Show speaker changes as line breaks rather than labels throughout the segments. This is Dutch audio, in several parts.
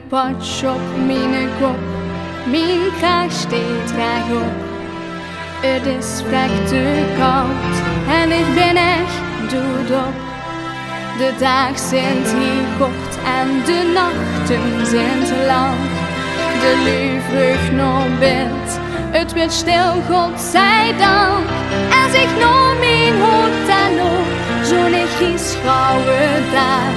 patch op mijn kop, mijn kraag steekt rechtop. Het is vrek te koud en ik ben echt doodop. De dagen zijn hier kort en de nachten zijn te lang. De luivrucht nog bent, het wordt stil, godzijdank. Als ik nog mijn hoofd en op zo'n griesgrauwe dag,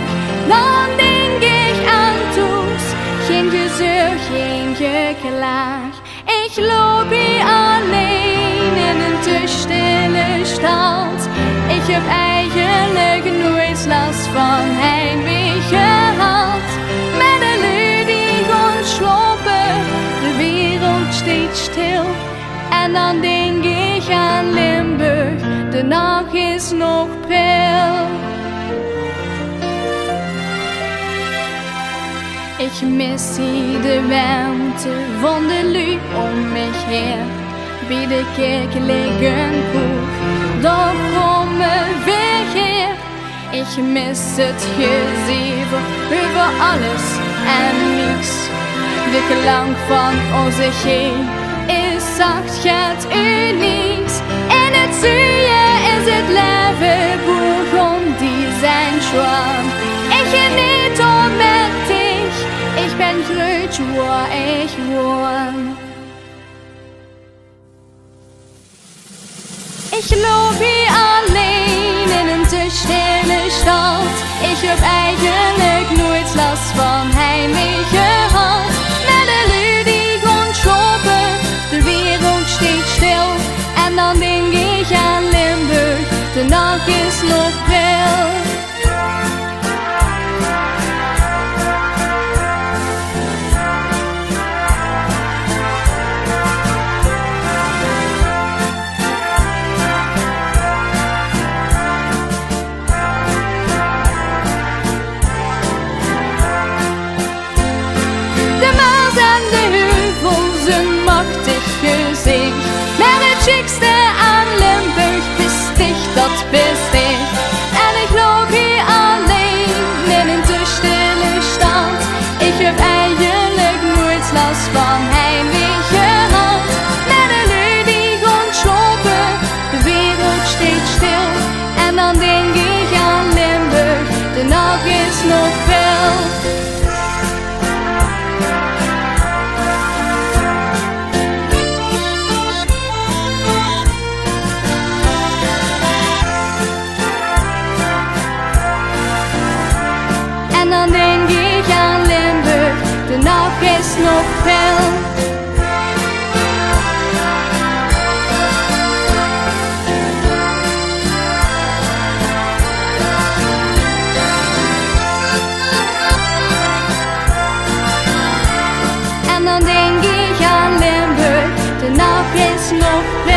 dan denk ik aan toes, geen gezeur, geen geklaag. Ik loop hier alleen in een te stille stad. Ik heb eigenlijk nooit last van heimwee gehad. Met de lui die gaan slopen, de wereld steekt stil. En dan denk ik aan Limburg, de nacht is nog pril. Ik mis hier de warmte van de lui om mich her. Bij de kerk liggen koek, daar komen we weer. Ik mis het gezever over alles en niks. De klank van onze G is zacht, gaat unieks. En het zuur is het leven Bourgondi zijn schwaam. Ik geniet om met dich, ik ben groot waar ik woon. Ik loop hier alleen in een te stille stad. Ik heb eigenlijk nooit last van heimwee gehad. Met de lui die gaan shoppen, de wereld steekt stil. En dan denk ik aan Limburg, de nacht is nog pril. Maar het chicste aan Limburg is dicht, dat best ik. En ik loop hier alleen in een te stille stad. Ik heb eigenlijk nooit last van heimwee gehad. Met de lui die gaan shoppen, de wereld steekt stil. En dan denk ik aan Limburg, de nacht is nog fel. En dan denk ik aan Limburg, de nacht is nog fel. En dan denk ik aan Limburg, de nacht is nog fel.